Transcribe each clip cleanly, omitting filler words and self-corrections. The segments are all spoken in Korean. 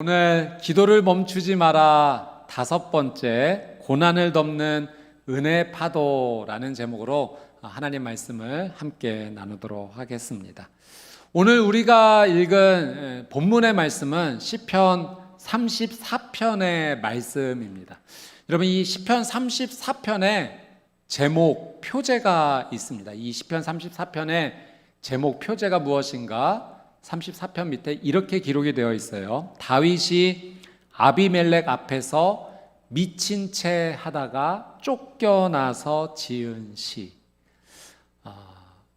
오늘 기도를 멈추지 마라 다섯 번째 고난을 덮는 은혜 파도라는 제목으로 하나님 말씀을 함께 나누도록 하겠습니다. 오늘 우리가 읽은 본문의 말씀은 시편 34편의 말씀입니다. 여러분, 이 시편 34편에 제목 표제가 있습니다. 이 시편 34편의 제목 표제가 무엇인가? 34편 밑에 이렇게 기록이 되어 있어요. 다윗이 아비멜렉 앞에서 미친 채 하다가 쫓겨나서 지은 시.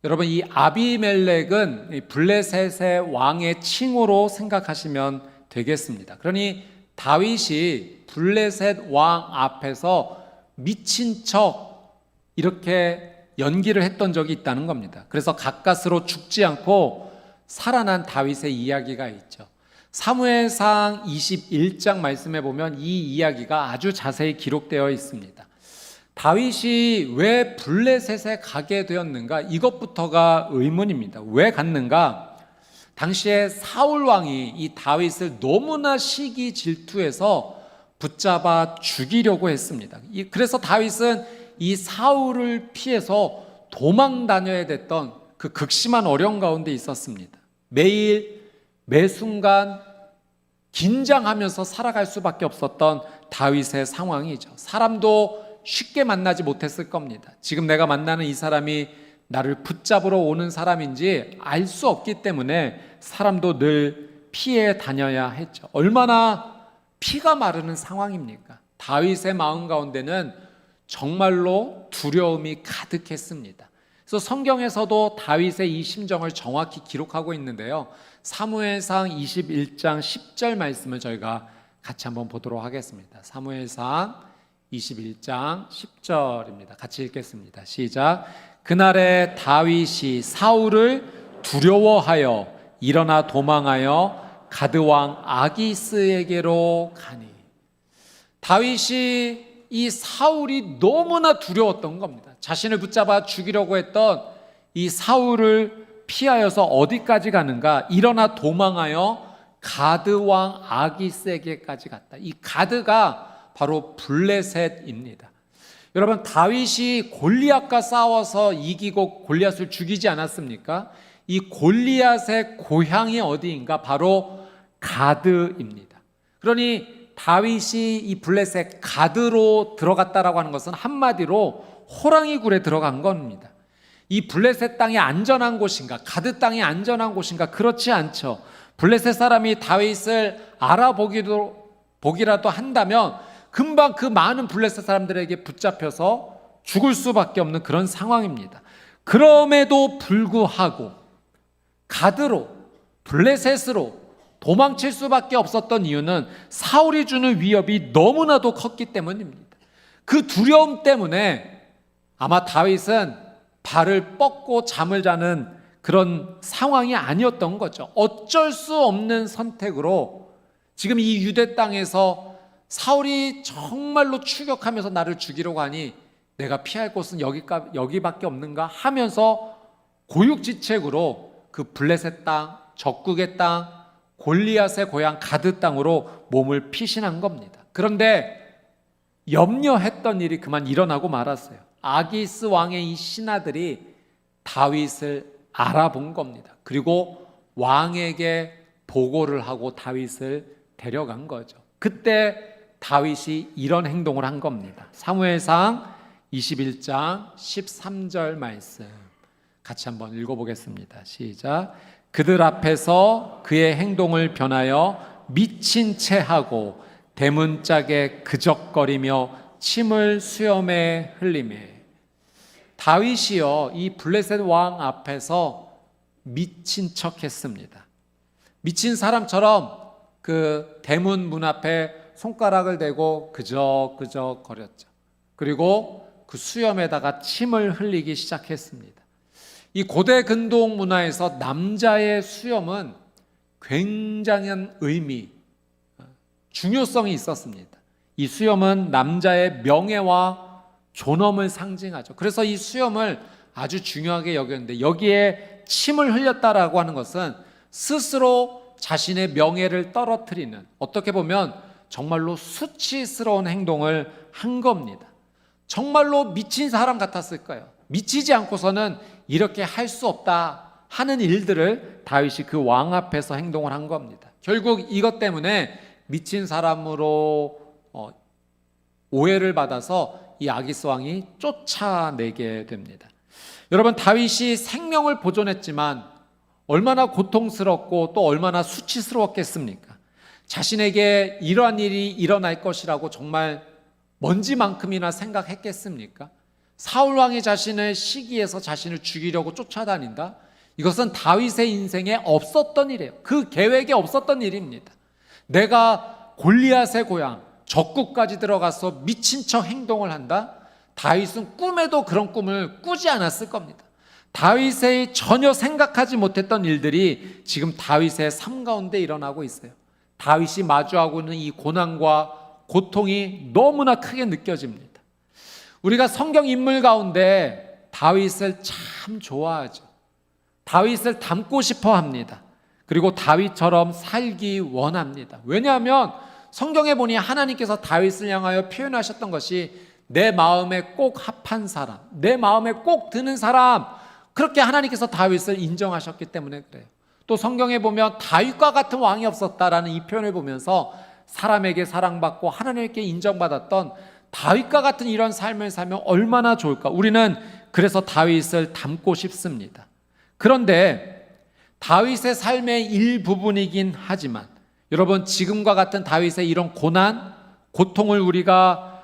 여러분, 이 아비멜렉은 블레셋의 왕의 칭호로 생각하시면 되겠습니다. 그러니 다윗이 블레셋 왕 앞에서 미친 척 이렇게 연기를 했던 적이 있다는 겁니다. 그래서 가까스로 죽지 않고 살아난 다윗의 이야기가 있죠. 사무엘상 21장 말씀에 보면 이 이야기가 아주 자세히 기록되어 있습니다. 다윗이 왜 블레셋에 가게 되었는가? 이것부터가 의문입니다. 왜 갔는가? 당시에 사울 왕이 이 다윗을 너무나 시기 질투해서 붙잡아 죽이려고 했습니다. 그래서 다윗은 이 사울을 피해서 도망 다녀야 됐던 그 극심한 어려움 가운데 있었습니다. 매일 매순간 긴장하면서 살아갈 수밖에 없었던 다윗의 상황이죠. 사람도 쉽게 만나지 못했을 겁니다. 지금 내가 만나는 이 사람이 나를 붙잡으러 오는 사람인지 알 수 없기 때문에 사람도 늘 피해 다녀야 했죠. 얼마나 피가 마르는 상황입니까? 다윗의 마음 가운데는 정말로 두려움이 가득했습니다. 그래서 성경에서도 다윗의 이 심정을 정확히 기록하고 있는데요. 사무엘상 21장 10절 말씀을 저희가 같이 한번 보도록 하겠습니다. 사무엘상 21장 10절입니다. 같이 읽겠습니다. 시작. 그날에 다윗이 사울을 두려워하여 일어나 도망하여 가드왕 아기스에게로 가니. 다윗이 이 사울이 너무나 두려웠던 겁니다. 자신을 붙잡아 죽이려고 했던 이 사울을 피하여서 어디까지 가는가? 일어나 도망하여 가드왕 아기스에게까지 갔다. 이 가드가 바로 블레셋입니다. 여러분, 다윗이 골리앗과 싸워서 이기고 골리앗을 죽이지 않았습니까? 이 골리앗의 고향이 어디인가? 바로 가드입니다. 그러니 다윗이 이 블레셋 가드로 들어갔다라고 하는 것은 한마디로 호랑이 굴에 들어간 겁니다. 이 블레셋 땅이 안전한 곳인가? 가드 땅이 안전한 곳인가? 그렇지 않죠. 블레셋 사람이 다윗을 알아보기라도 한다면 금방 그 많은 블레셋 사람들에게 붙잡혀서 죽을 수밖에 없는 그런 상황입니다. 그럼에도 불구하고 가드로, 블레셋으로 도망칠 수밖에 없었던 이유는 사울이 주는 위협이 너무나도 컸기 때문입니다. 그 두려움 때문에 아마 다윗은 발을 뻗고 잠을 자는 그런 상황이 아니었던 거죠. 어쩔 수 없는 선택으로 지금 이 유대 땅에서 사울이 정말로 추격하면서 나를 죽이려고 하니 내가 피할 곳은 여기밖에 없는가 하면서 고육지책으로 그 블레셋 땅, 적국의 땅, 골리앗의 고향 가드 땅으로 몸을 피신한 겁니다. 그런데 염려했던 일이 그만 일어나고 말았어요. 아기스 왕의 이 신하들이 다윗을 알아본 겁니다. 그리고 왕에게 보고를 하고 다윗을 데려간 거죠. 그때 다윗이 이런 행동을 한 겁니다. 사무엘상 21장 13절 말씀 같이 한번 읽어보겠습니다. 시작. 그들 앞에서 그의 행동을 변하여 미친 채 하고 대문짝에 그적거리며 침을 수염에 흘리매. 다윗이요, 이 블레셋 왕 앞에서 미친 척 했습니다. 미친 사람처럼 그 대문 문 앞에 손가락을 대고 그적그적 거렸죠. 그리고 그 수염에다가 침을 흘리기 시작했습니다. 이 고대 근동 문화에서 남자의 수염은 굉장한 의미, 중요성이 있었습니다. 이 수염은 남자의 명예와 존엄을 상징하죠. 그래서 이 수염을 아주 중요하게 여겼는데 여기에 침을 흘렸다라고 하는 것은 스스로 자신의 명예를 떨어뜨리는, 어떻게 보면 정말로 수치스러운 행동을 한 겁니다. 정말로 미친 사람 같았을까요? 미치지 않고서는 이렇게 할 수 없다 하는 일들을 다윗이 그 왕 앞에서 행동을 한 겁니다. 결국 이것 때문에 미친 사람으로 오해를 받아서 이 아기스 왕이 쫓아내게 됩니다. 여러분, 다윗이 생명을 보존했지만 얼마나 고통스럽고 또 얼마나 수치스러웠겠습니까? 자신에게 이러한 일이 일어날 것이라고 정말 먼지만큼이나 생각했겠습니까? 사울 왕이 자신을 시기해서 자신을 죽이려고 쫓아다닌다? 이것은 다윗의 인생에 없었던 일이에요. 그 계획에 없었던 일입니다. 내가 골리앗의 고향 적국까지 들어가서 미친 척 행동을 한다? 다윗은 꿈에도 그런 꿈을 꾸지 않았을 겁니다. 다윗의 전혀 생각하지 못했던 일들이 지금 다윗의 삶 가운데 일어나고 있어요. 다윗이 마주하고 있는 이 고난과 고통이 너무나 크게 느껴집니다. 우리가 성경 인물 가운데 다윗을 참 좋아하죠. 다윗을 닮고 싶어 합니다. 그리고 다윗처럼 살기 원합니다. 왜냐하면 성경에 보니 하나님께서 다윗을 향하여 표현하셨던 것이 내 마음에 꼭 합한 사람, 내 마음에 꼭 드는 사람, 그렇게 하나님께서 다윗을 인정하셨기 때문에 그래요. 또 성경에 보면 다윗과 같은 왕이 없었다라는 이 표현을 보면서 사람에게 사랑받고 하나님께 인정받았던 다윗과 같은 이런 삶을 살면 얼마나 좋을까. 우리는 그래서 다윗을 닮고 싶습니다. 그런데 다윗의 삶의 일부분이긴 하지만 여러분, 지금과 같은 다윗의 이런 고난, 고통을 우리가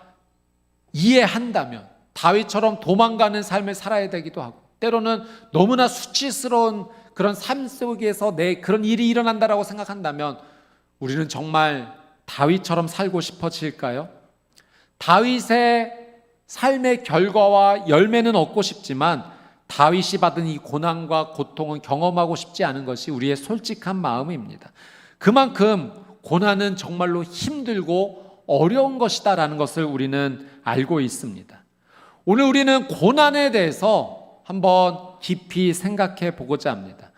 이해한다면 다윗처럼 도망가는 삶을 살아야 되기도 하고, 때로는 너무나 수치스러운 그런 삶 속에서 내 그런 일이 일어난다라고 생각한다면 우리는 정말 다윗처럼 살고 싶어질까요? 다윗의 삶의 결과와 열매는 얻고 싶지만 다윗이 받은 이 고난과 고통은 경험하고 싶지 않은 것이 우리의 솔직한 마음입니다. 그만큼 고난은 정말로 힘들고 어려운 것이다라는 것을 우리는 알고 있습니다. 오늘 우리는 고난에 대해서 한번 깊이 생각해 보고자 합니다.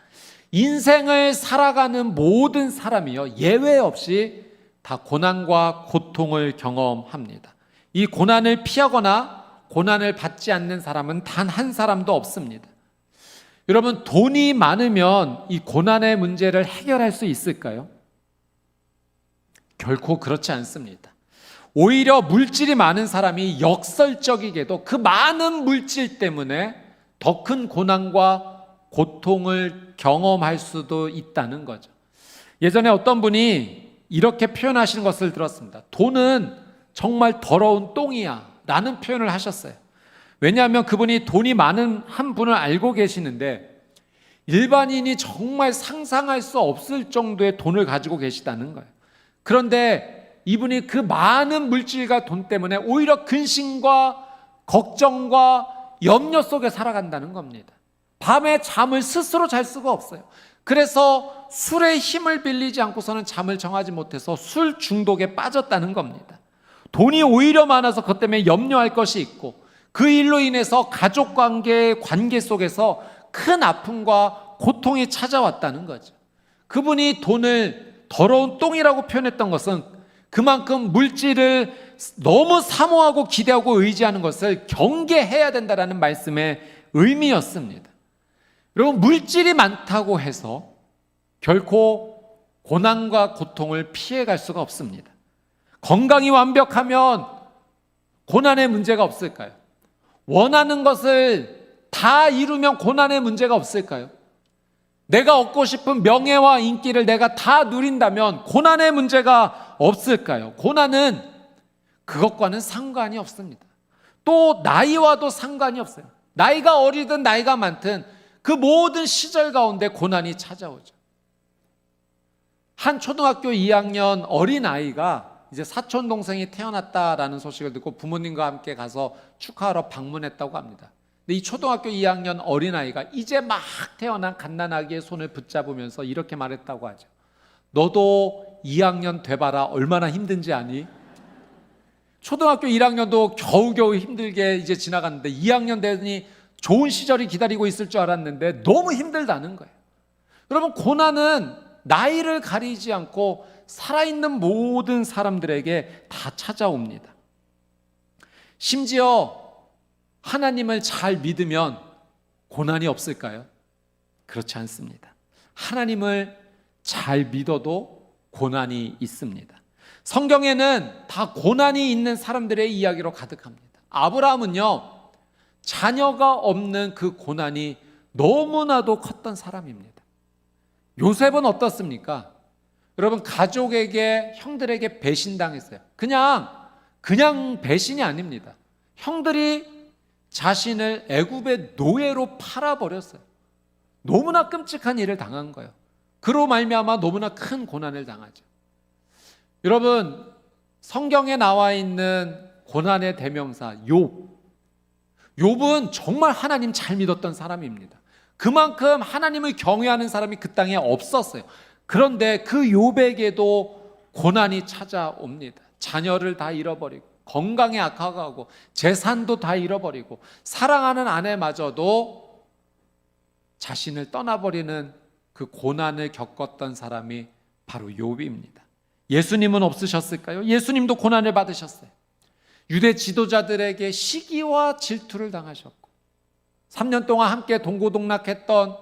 인생을 살아가는 모든 사람이요, 예외 없이 다 고난과 고통을 경험합니다. 이 고난을 피하거나 고난을 받지 않는 사람은 단 한 사람도 없습니다. 여러분, 돈이 많으면 이 고난의 문제를 해결할 수 있을까요? 결코 그렇지 않습니다. 오히려 물질이 많은 사람이 역설적이게도 그 많은 물질 때문에 더 큰 고난과 고통을 경험할 수도 있다는 거죠. 예전에 어떤 분이 이렇게 표현하시는 것을 들었습니다. 돈은 정말 더러운 똥이야 라는 표현을 하셨어요. 왜냐하면 그분이 돈이 많은 한 분을 알고 계시는데 일반인이 정말 상상할 수 없을 정도의 돈을 가지고 계시다는 거예요. 그런데 이분이 그 많은 물질과 돈 때문에 오히려 근심과 걱정과 염려 속에 살아간다는 겁니다. 밤에 잠을 스스로 잘 수가 없어요. 그래서 술의 힘을 빌리지 않고서는 잠을 정하지 못해서 술 중독에 빠졌다는 겁니다. 돈이 오히려 많아서 그것 때문에 염려할 것이 있고 그 일로 인해서 가족관계의 관계 속에서 큰 아픔과 고통이 찾아왔다는 거죠. 그분이 돈을 더러운 똥이라고 표현했던 것은 그만큼 물질을 너무 사모하고 기대하고 의지하는 것을 경계해야 된다는 말씀의 의미였습니다. 여러분, 물질이 많다고 해서 결코 고난과 고통을 피해갈 수가 없습니다. 건강이 완벽하면 고난의 문제가 없을까요? 원하는 것을 다 이루면 고난의 문제가 없을까요? 내가 얻고 싶은 명예와 인기를 내가 다 누린다면 고난의 문제가 없을까요? 고난은 그것과는 상관이 없습니다. 또 나이와도 상관이 없어요. 나이가 어리든 나이가 많든 그 모든 시절 가운데 고난이 찾아오죠. 한 초등학교 2학년 어린아이가 이제 사촌 동생이 태어났다라는 소식을 듣고 부모님과 함께 가서 축하하러 방문했다고 합니다. 근데 이 초등학교 2학년 어린아이가 이제 막 태어난 갓난아기의 손을 붙잡으면서 이렇게 말했다고 하죠. 너도 2학년 돼봐라. 얼마나 힘든지 아니? 초등학교 1학년도 겨우겨우 힘들게 이제 지나갔는데 2학년 되니 좋은 시절이 기다리고 있을 줄 알았는데 너무 힘들다는 거예요. 여러분, 고난은 나이를 가리지 않고 살아있는 모든 사람들에게 다 찾아옵니다. 심지어 하나님을 잘 믿으면 고난이 없을까요? 그렇지 않습니다. 하나님을 잘 믿어도 고난이 있습니다. 성경에는 다 고난이 있는 사람들의 이야기로 가득합니다. 아브라함은요, 자녀가 없는 그 고난이 너무나도 컸던 사람입니다. 요셉은 어떻습니까? 여러분, 가족에게, 형들에게 배신당했어요. 그냥 배신이 아닙니다. 형들이 자신을 애굽의 노예로 팔아버렸어요. 너무나 끔찍한 일을 당한 거예요. 그로 말미암아 너무나 큰 고난을 당하죠. 여러분, 성경에 나와 있는 고난의 대명사 욥은 정말 하나님 잘 믿었던 사람입니다. 그만큼 하나님을 경외하는 사람이 그 땅에 없었어요. 그런데 그 욥에게도 고난이 찾아옵니다. 자녀를 다 잃어버리고, 건강에 악화가고, 재산도 다 잃어버리고, 사랑하는 아내마저도 자신을 떠나버리는 그 고난을 겪었던 사람이 바로 욥입니다. 예수님은 없으셨을까요? 예수님도 고난을 받으셨어요. 유대 지도자들에게 시기와 질투를 당하셨고, 3년 동안 함께 동고동락했던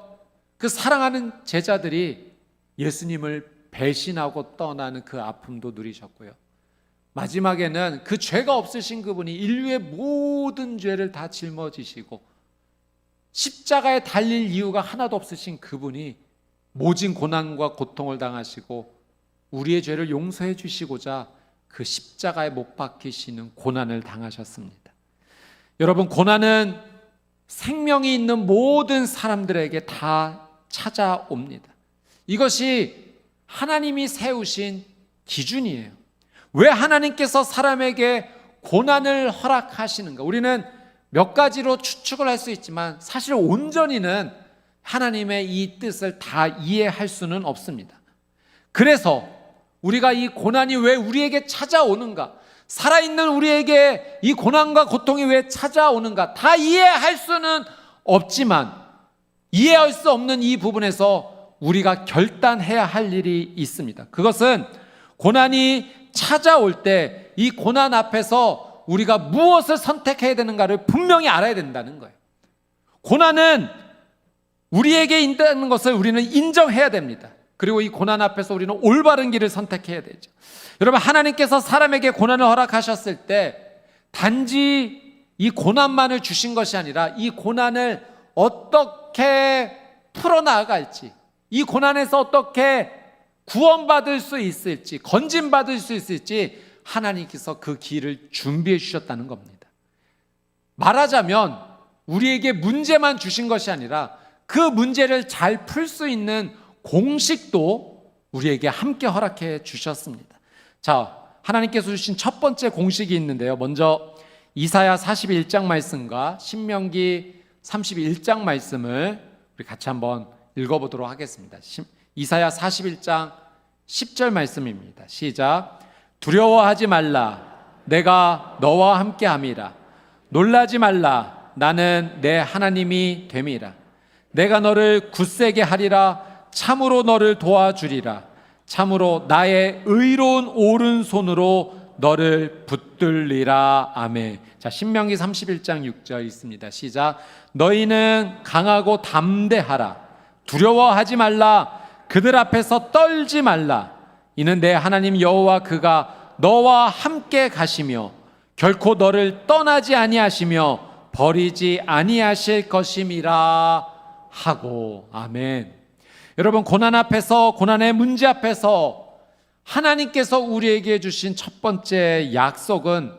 그 사랑하는 제자들이 예수님을 배신하고 떠나는 그 아픔도 누리셨고요. 마지막에는 그 죄가 없으신 그분이 인류의 모든 죄를 다 짊어지시고 십자가에 달릴 이유가 하나도 없으신 그분이 모진 고난과 고통을 당하시고 우리의 죄를 용서해 주시고자 그 십자가에 못 박히시는 고난을 당하셨습니다. 여러분, 고난은 생명이 있는 모든 사람들에게 다 찾아옵니다. 이것이 하나님이 세우신 기준이에요. 왜 하나님께서 사람에게 고난을 허락하시는가? 우리는 몇 가지로 추측을 할 수 있지만 사실 온전히는 하나님의 이 뜻을 다 이해할 수는 없습니다. 그래서 우리가 이 고난이 왜 우리에게 찾아오는가, 살아있는 우리에게 이 고난과 고통이 왜 찾아오는가 다 이해할 수는 없지만, 이해할 수 없는 이 부분에서 우리가 결단해야 할 일이 있습니다. 그것은 고난이 찾아올 때 이 고난 앞에서 우리가 무엇을 선택해야 되는가를 분명히 알아야 된다는 거예요. 고난은 우리에게 있다는 것을 우리는 인정해야 됩니다. 그리고 이 고난 앞에서 우리는 올바른 길을 선택해야 되죠. 여러분, 하나님께서 사람에게 고난을 허락하셨을 때 단지 이 고난만을 주신 것이 아니라 이 고난을 어떻게 풀어나갈지, 이 고난에서 어떻게 구원받을 수 있을지, 건진받을 수 있을지 하나님께서 그 길을 준비해 주셨다는 겁니다. 말하자면 우리에게 문제만 주신 것이 아니라 그 문제를 잘 풀 수 있는 공식도 우리에게 함께 허락해 주셨습니다. 자, 하나님께서 주신 첫 번째 공식이 있는데요. 먼저 이사야 41장 말씀과 신명기 31장 말씀을 우리 같이 한번 읽어보도록 하겠습니다. 이사야 41장 10절 말씀입니다. 시작. 두려워하지 말라. 내가 너와 함께함이라. 놀라지 말라. 나는 내 하나님이 됨이라. 내가 너를 굳세게 하리라. 참으로 너를 도와주리라. 참으로 나의 의로운 오른손으로 너를 붙들리라. 아멘. 자, 신명기 31장 6절 있습니다. 시작. 너희는 강하고 담대하라. 두려워하지 말라. 그들 앞에서 떨지 말라. 이는 내 하나님 여호와 그가 너와 함께 가시며 결코 너를 떠나지 아니하시며 버리지 아니하실 것임이라 하고. 아멘. 여러분, 고난 앞에서, 고난의 문제 앞에서 하나님께서 우리에게 주신 첫 번째 약속은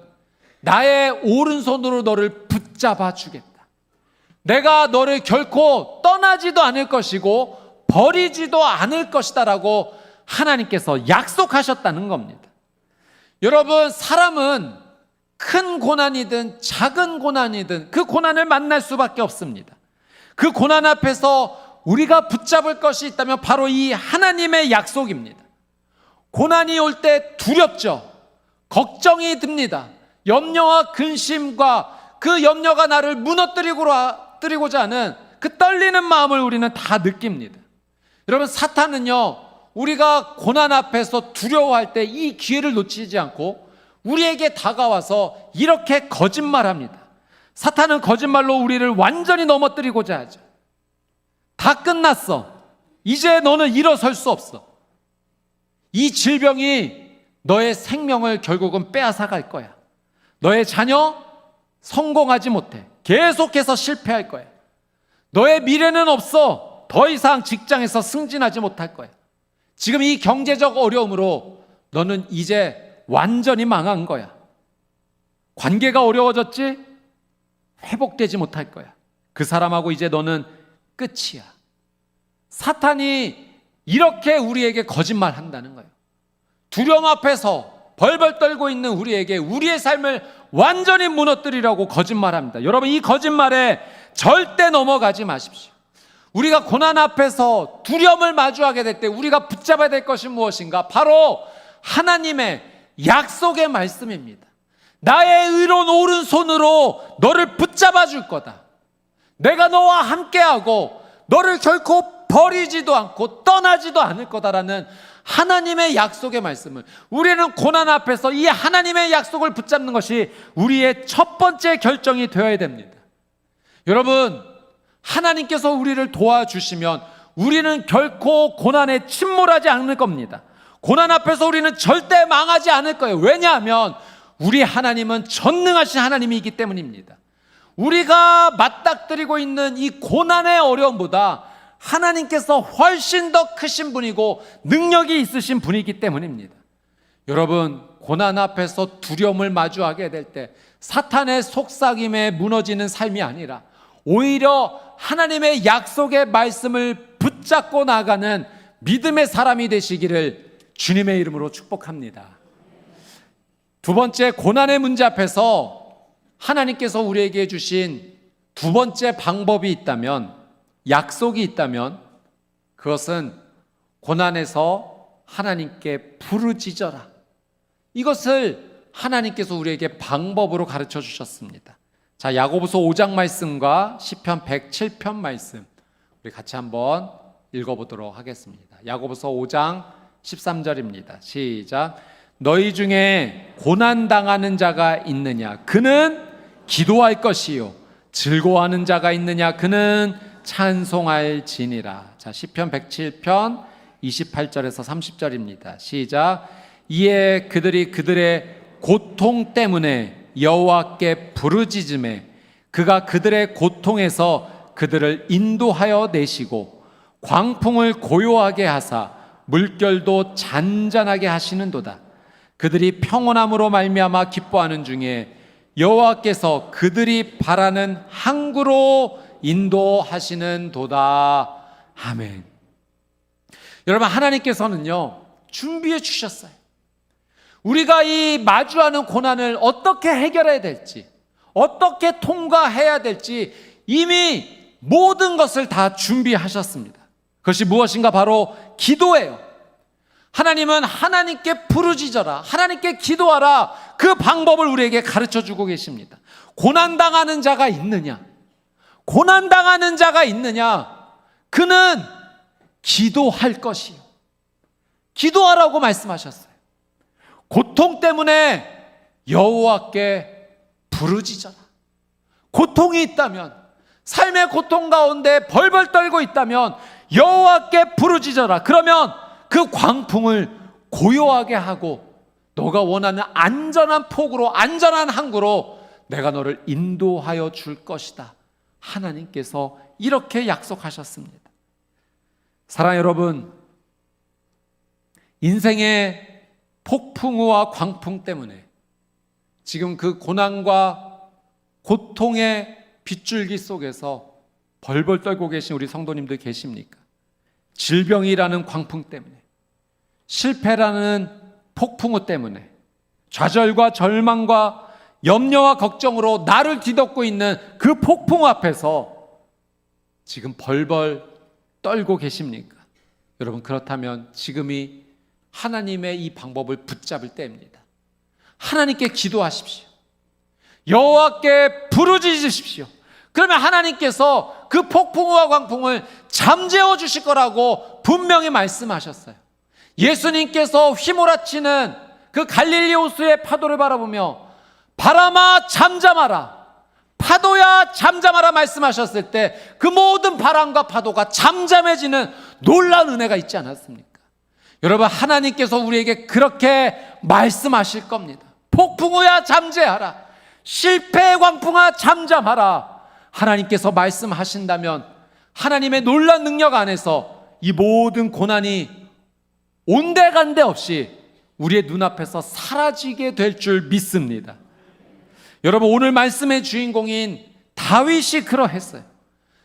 나의 오른손으로 너를 붙잡아 주겠다. 내가 너를 결코 떠나지도 않을 것이고 버리지도 않을 것이다라고 하나님께서 약속하셨다는 겁니다. 여러분, 사람은 큰 고난이든 작은 고난이든 그 고난을 만날 수밖에 없습니다. 그 고난 앞에서 우리가 붙잡을 것이 있다면 바로 이 하나님의 약속입니다. 고난이 올 때 두렵죠. 걱정이 듭니다. 염려와 근심과 그 염려가 나를 무너뜨리고자 하는 그 떨리는 마음을 우리는 다 느낍니다. 여러분, 사탄은요, 우리가 고난 앞에서 두려워할 때 이 기회를 놓치지 않고 우리에게 다가와서 이렇게 거짓말합니다. 사탄은 거짓말로 우리를 완전히 넘어뜨리고자 하죠. 다 끝났어. 이제 너는 일어설 수 없어. 이 질병이 너의 생명을 결국은 빼앗아갈 거야. 너의 자녀 성공하지 못해. 계속해서 실패할 거야. 너의 미래는 없어. 더 이상 직장에서 승진하지 못할 거야. 지금 이 경제적 어려움으로 너는 이제 완전히 망한 거야. 관계가 어려워졌지? 회복되지 못할 거야. 그 사람하고 이제 너는 끝이야. 사탄이 이렇게 우리에게 거짓말한다는 거예요. 두려움 앞에서 벌벌 떨고 있는 우리에게 우리의 삶을 완전히 무너뜨리려고 거짓말합니다. 여러분, 이 거짓말에 절대 넘어가지 마십시오. 우리가 고난 앞에서 두려움을 마주하게 될 때 우리가 붙잡아야 될 것이 무엇인가? 바로 하나님의 약속의 말씀입니다. 나의 의로운 오른손으로 너를 붙잡아 줄 거다. 내가 너와 함께하고 너를 결코 버리지도 않고 떠나지도 않을 거다라는 하나님의 약속의 말씀을, 우리는 고난 앞에서 이 하나님의 약속을 붙잡는 것이 우리의 첫 번째 결정이 되어야 됩니다. 여러분, 하나님께서 우리를 도와주시면 우리는 결코 고난에 침몰하지 않을 겁니다. 고난 앞에서 우리는 절대 망하지 않을 거예요. 왜냐하면 우리 하나님은 전능하신 하나님이기 때문입니다. 우리가 맞닥뜨리고 있는 이 고난의 어려움보다 하나님께서 훨씬 더 크신 분이고 능력이 있으신 분이기 때문입니다. 여러분, 고난 앞에서 두려움을 마주하게 될 때 사탄의 속삭임에 무너지는 삶이 아니라 오히려 하나님의 약속의 말씀을 붙잡고 나가는 믿음의 사람이 되시기를 주님의 이름으로 축복합니다. 두 번째, 고난의 문제 앞에서 하나님께서 우리에게 주신 두 번째 방법이 있다면, 약속이 있다면, 그것은 고난에서 하나님께 부르짖어라. 이것을 하나님께서 우리에게 방법으로 가르쳐 주셨습니다. 자, 야고보서 5장 말씀과 시편 107편 말씀 우리 같이 한번 읽어보도록 하겠습니다. 야고보서 5장 13절입니다. 시작. 너희 중에 고난당하는 자가 있느냐? 그는 기도할 것이요. 즐거워하는 자가 있느냐? 그는 찬송할지니라. 자, 시편 107편 28절에서 30절입니다. 시작. 이에 그들이 그들의 고통 때문에 여호와께 부르짖음에 그가 그들의 고통에서 그들을 인도하여 내시고 광풍을 고요하게 하사 물결도 잔잔하게 하시는도다. 그들이 평온함으로 말미암아 기뻐하는 중에 여호와께서 그들이 바라는 항구로 인도하시는도다. 아멘. 여러분, 하나님께서는요 준비해 주셨어요. 우리가 이 마주하는 고난을 어떻게 해결해야 될지, 어떻게 통과해야 될지 이미 모든 것을 다 준비하셨습니다. 그것이 무엇인가? 바로 기도예요. 하나님은 하나님께 부르짖어라, 하나님께 기도하라, 그 방법을 우리에게 가르쳐주고 계십니다. 고난당하는 자가 있느냐? 고난당하는 자가 있느냐? 그는 기도할 것이요. 기도하라고 말씀하셨어요. 고통 때문에 여호와께 부르짖어라. 고통이 있다면, 삶의 고통 가운데 벌벌 떨고 있다면 여호와께 부르짖어라. 그러면 그 광풍을 고요하게 하고 너가 원하는 안전한 폭으로, 안전한 항구로 내가 너를 인도하여 줄 것이다. 하나님께서 이렇게 약속하셨습니다. 사랑하는 여러분, 인생의 폭풍우와 광풍 때문에 지금 그 고난과 고통의 빗줄기 속에서 벌벌 떨고 계신 우리 성도님들 계십니까? 질병이라는 광풍 때문에, 실패라는 폭풍우 때문에, 좌절과 절망과 염려와 걱정으로 나를 뒤덮고 있는 그 폭풍우 앞에서 지금 벌벌 떨고 계십니까? 여러분, 그렇다면 지금이 하나님의 이 방법을 붙잡을 때입니다. 하나님께 기도하십시오. 여호와께 부르짖으십시오. 그러면 하나님께서 그 폭풍우와 광풍을 잠재워 주실 거라고 분명히 말씀하셨어요. 예수님께서 휘몰아치는 그 갈릴리 호수의 파도를 바라보며 바람아 잠잠하라, 파도야 잠잠하라 말씀하셨을 때 그 모든 바람과 파도가 잠잠해지는 놀라운 은혜가 있지 않았습니까? 여러분, 하나님께서 우리에게 그렇게 말씀하실 겁니다. 폭풍우야 잠재하라, 실패의 광풍아 잠잠하라. 하나님께서 말씀하신다면 하나님의 놀라운 능력 안에서 이 모든 고난이 온데간데 없이 우리의 눈앞에서 사라지게 될 줄 믿습니다. 여러분, 오늘 말씀의 주인공인 다윗이 그러했어요.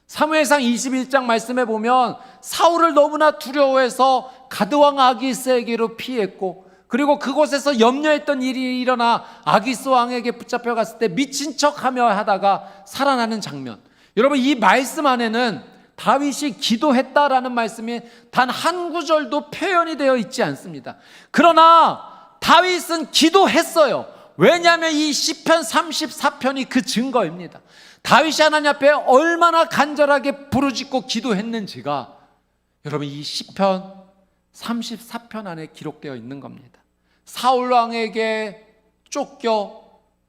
사무엘상 21장 말씀에 보면 사울을 너무나 두려워해서 가드왕 아기스에게로 피했고, 그리고 그곳에서 염려했던 일이 일어나 아기스 왕에게 붙잡혀갔을 때 미친 척하며 하다가 살아나는 장면. 여러분, 이 말씀 안에는 다윗이 기도했다라는 말씀이 단 한 구절도 표현이 되어 있지 않습니다. 그러나 다윗은 기도했어요. 왜냐하면 이 시편 34편이 그 증거입니다. 다윗이 하나님 앞에 얼마나 간절하게 부르짖고 기도했는지가 여러분 이 시편 34편 안에 기록되어 있는 겁니다. 사울 왕에게 쫓겨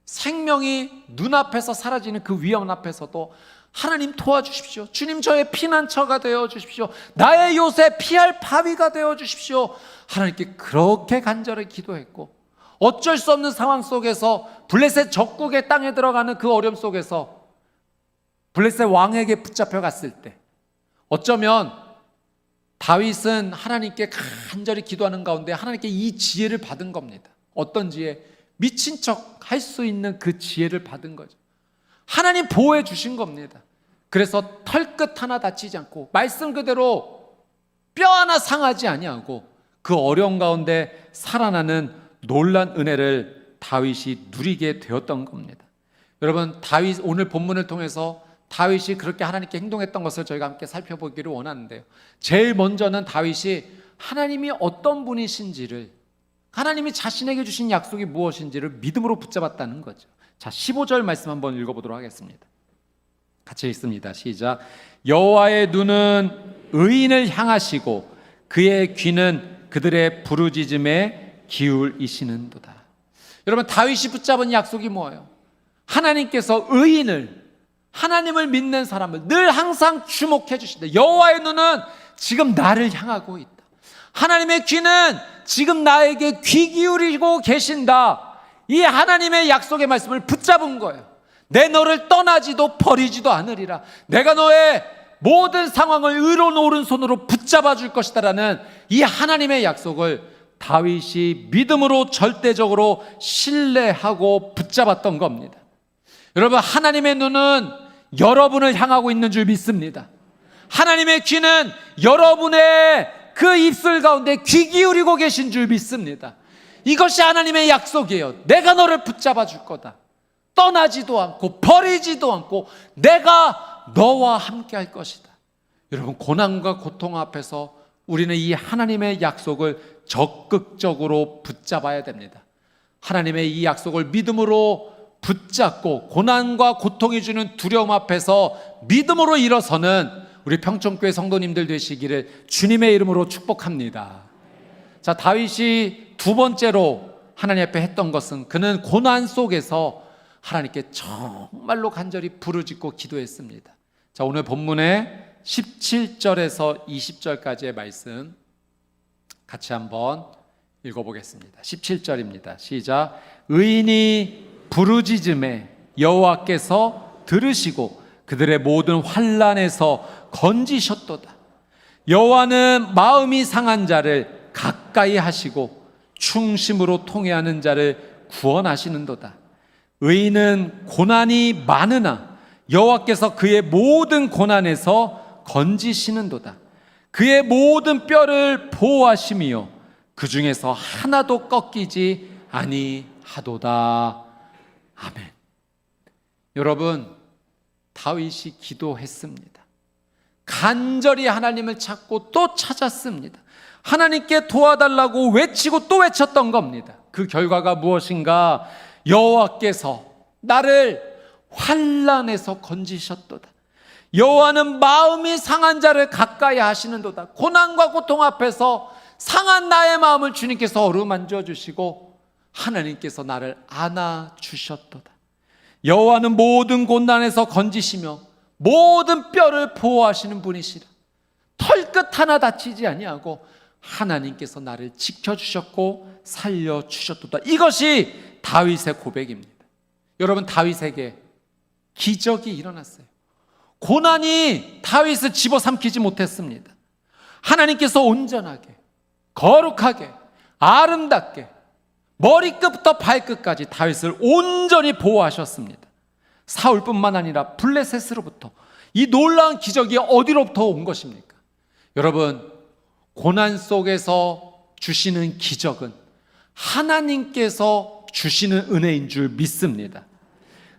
생명이 눈앞에서 사라지는 그 위험 앞에서도 하나님 도와주십시오. 주님, 저의 피난처가 되어 주십시오. 나의 요새 피할 바위가 되어 주십시오. 하나님께 그렇게 간절히 기도했고, 어쩔 수 없는 상황 속에서 블레셋 적국의 땅에 들어가는 그 어려움 속에서 블레셋 왕에게 붙잡혀 갔을 때 어쩌면 다윗은 하나님께 간절히 기도하는 가운데 하나님께 이 지혜를 받은 겁니다. 어떤 지혜? 미친 척 할 수 있는 그 지혜를 받은 거죠. 하나님 보호해 주신 겁니다. 그래서 털끝 하나 다치지 않고 말씀 그대로 뼈 하나 상하지 아니하고 그 어려운 가운데 살아나는 놀란 은혜를 다윗이 누리게 되었던 겁니다. 여러분, 다윗 오늘 본문을 통해서 다윗이 그렇게 하나님께 행동했던 것을 저희가 함께 살펴보기를 원하는데요. 제일 먼저는 다윗이 하나님이 어떤 분이신지를, 하나님이 자신에게 주신 약속이 무엇인지를 믿음으로 붙잡았다는 거죠. 자, 15절 말씀 한번 읽어보도록 하겠습니다. 같이 읽습니다. 시작. 여호와의 눈은 의인을 향하시고 그의 귀는 그들의 부르짖음에 기울이시는도다. 여러분, 다윗이 붙잡은 약속이 뭐예요? 하나님께서 의인을, 하나님을 믿는 사람을 늘 항상 주목해 주신다. 여호와의 눈은 지금 나를 향하고 있다. 하나님의 귀는 지금 나에게 귀 기울이고 계신다. 이 하나님의 약속의 말씀을 붙잡은 거예요. 내 너를 떠나지도 버리지도 않으리라. 내가 너의 모든 상황을 의로운 오른손으로 붙잡아 줄 것이다라는 이 하나님의 약속을 다윗이 믿음으로 절대적으로 신뢰하고 붙잡았던 겁니다. 여러분, 하나님의 눈은 여러분을 향하고 있는 줄 믿습니다. 하나님의 귀는 여러분의 그 입술 가운데 귀 기울이고 계신 줄 믿습니다. 이것이 하나님의 약속이에요. 내가 너를 붙잡아 줄 거다. 떠나지도 않고 버리지도 않고 내가 너와 함께 할 것이다. 여러분, 고난과 고통 앞에서 우리는 이 하나님의 약속을 적극적으로 붙잡아야 됩니다. 하나님의 이 약속을 믿음으로 붙잡고 고난과 고통이 주는 두려움 앞에서 믿음으로 일어서는 우리 평촌교회 성도님들 되시기를 주님의 이름으로 축복합니다. 자, 다윗이 두 번째로 하나님 앞에 했던 것은 그는 고난 속에서 하나님께 정말로 간절히 부르짖고 기도했습니다. 자, 오늘 본문의 17절에서 20절까지의 말씀 같이 한번 읽어보겠습니다. 17절입니다. 시작. 의인이 부르짖음에 여호와께서 들으시고 그들의 모든 환난에서 건지셨도다. 여호와는 마음이 상한 자를 가까이 하시고 충심으로 통회하는 자를 구원하시는도다. 의인은 고난이 많으나 여호와께서 그의 모든 고난에서 건지시는도다. 그의 모든 뼈를 보호하시며 그 중에서 하나도 꺾이지 아니하도다. 아멘. 여러분, 다윗이 기도했습니다. 간절히 하나님을 찾고 또 찾았습니다. 하나님께 도와달라고 외치고 또 외쳤던 겁니다. 그 결과가 무엇인가? 여호와께서 나를 환난에서 건지셨도다. 여호와는 마음이 상한 자를 가까이 하시는도다. 고난과 고통 앞에서 상한 나의 마음을 주님께서 어루만져 주시고 하나님께서 나를 안아주셨도다. 여호와는 모든 곤난에서 건지시며 모든 뼈를 보호하시는 분이시라. 털끝 하나 다치지 아니하고 하나님께서 나를 지켜주셨고 살려주셨도다. 이것이 다윗의 고백입니다. 여러분, 다윗에게 기적이 일어났어요. 고난이 다윗을 집어삼키지 못했습니다. 하나님께서 온전하게, 거룩하게, 아름답게 머리끝부터 발끝까지 다윗을 온전히 보호하셨습니다. 사울뿐만 아니라 블레셋으로부터 이 놀라운 기적이 어디로부터 온 것입니까? 여러분, 고난 속에서 주시는 기적은 하나님께서 주시는 은혜인 줄 믿습니다.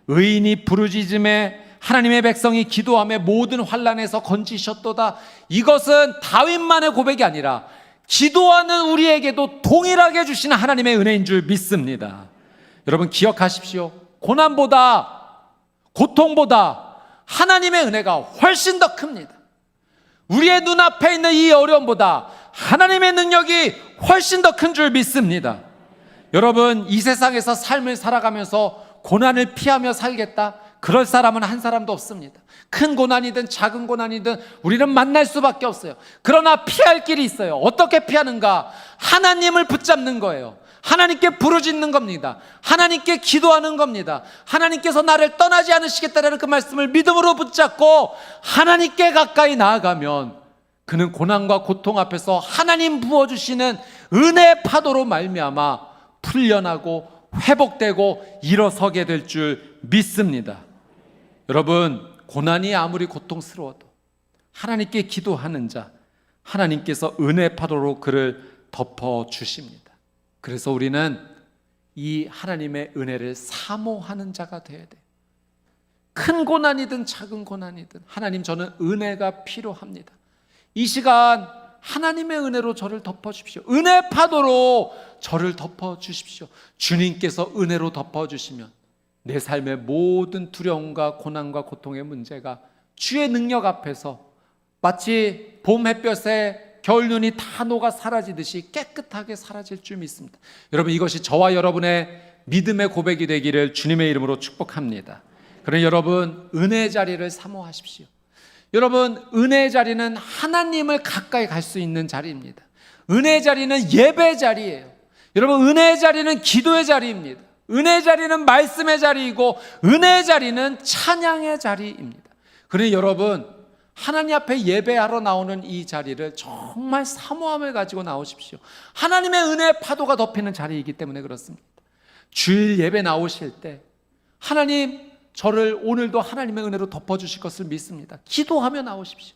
의인이 부르짖음에 하나님의 백성이 기도하며 모든 환난에서 건지셨도다. 이것은 다윗만의 고백이 아니라 기도하는 우리에게도 동일하게 주시는 하나님의 은혜인 줄 믿습니다. 여러분, 기억하십시오. 고난보다, 고통보다 하나님의 은혜가 훨씬 더 큽니다. 우리의 눈앞에 있는 이 어려움보다 하나님의 능력이 훨씬 더 큰 줄 믿습니다. 여러분, 이 세상에서 삶을 살아가면서 고난을 피하며 살겠다, 그럴 사람은 한 사람도 없습니다. 큰 고난이든 작은 고난이든 우리는 만날 수밖에 없어요. 그러나 피할 길이 있어요. 어떻게 피하는가? 하나님을 붙잡는 거예요. 하나님께 부르짖는 겁니다. 하나님께 기도하는 겁니다. 하나님께서 나를 떠나지 않으시겠다라는 그 말씀을 믿음으로 붙잡고 하나님께 가까이 나아가면 그는 고난과 고통 앞에서 하나님 부어주시는 은혜의 파도로 말미암아 풀려나고 회복되고 일어서게 될 줄 믿습니다. 여러분, 고난이 아무리 고통스러워도 하나님께 기도하는 자, 하나님께서 은혜 파도로 그를 덮어주십니다. 그래서 우리는 이 하나님의 은혜를 사모하는 자가 되어야 돼요. 큰 고난이든 작은 고난이든 하나님, 저는 은혜가 필요합니다. 이 시간 하나님의 은혜로 저를 덮어주십시오. 은혜 파도로 저를 덮어주십시오. 주님께서 은혜로 덮어주시면 내 삶의 모든 두려움과 고난과 고통의 문제가 주의 능력 앞에서 마치 봄 햇볕에 겨울 눈이 다 녹아 사라지듯이 깨끗하게 사라질 줄 믿습니다. 여러분, 이것이 저와 여러분의 믿음의 고백이 되기를 주님의 이름으로 축복합니다. 그러니 여러분, 은혜의 자리를 사모하십시오. 여러분, 은혜의 자리는 하나님을 가까이 갈 수 있는 자리입니다. 은혜의 자리는 예배의 자리예요. 여러분, 은혜의 자리는 기도의 자리입니다. 은혜의 자리는 말씀의 자리이고 은혜의 자리는 찬양의 자리입니다. 그러니 여러분, 하나님 앞에 예배하러 나오는 이 자리를 정말 사모함을 가지고 나오십시오. 하나님의 은혜의 파도가 덮이는 자리이기 때문에 그렇습니다. 주일 예배 나오실 때 하나님, 저를 오늘도 하나님의 은혜로 덮어주실 것을 믿습니다. 기도하며 나오십시오.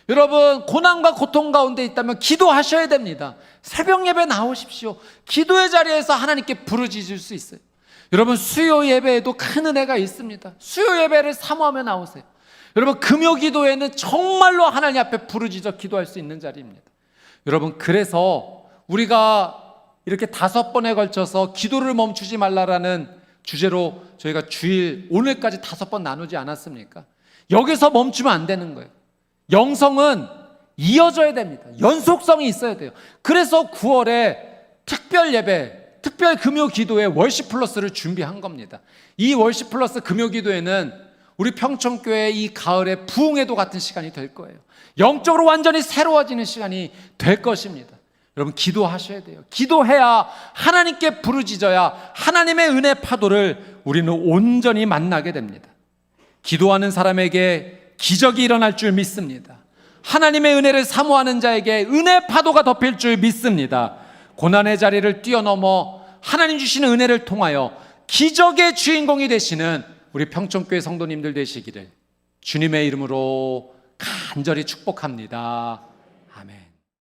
여러분, 고난과 고통 가운데 있다면 기도하셔야 됩니다. 새벽 예배 나오십시오. 기도의 자리에서 하나님께 부르짖을 수 있어요. 여러분, 수요 예배에도 큰 은혜가 있습니다. 수요 예배를 사모하며 나오세요. 여러분, 금요 기도회는 정말로 하나님 앞에 부르짖어 기도할 수 있는 자리입니다. 여러분, 그래서 우리가 이렇게 5번에 걸쳐서 기도를 멈추지 말라라는 주제로 저희가 주일 오늘까지 5번 나누지 않았습니까? 여기서 멈추면 안 되는 거예요. 영성은 이어져야 됩니다. 연속성이 있어야 돼요. 그래서 9월에 특별 예배, 특별 금요 기도회 월십 플러스를 준비한 겁니다. 이 월십 플러스 금요 기도회는 우리 평촌교회 이 가을의 부흥회도 같은 시간이 될 거예요. 영적으로 완전히 새로워지는 시간이 될 것입니다. 여러분, 기도하셔야 돼요. 기도해야, 하나님께 부르짖어야 하나님의 은혜 파도를 우리는 온전히 만나게 됩니다. 기도하는 사람에게 기적이 일어날 줄 믿습니다. 하나님의 은혜를 사모하는 자에게 은혜 파도가 덮일 줄 믿습니다. 고난의 자리를 뛰어넘어 하나님 주시는 은혜를 통하여 기적의 주인공이 되시는 우리 평촌교회 성도님들 되시기를 주님의 이름으로 간절히 축복합니다.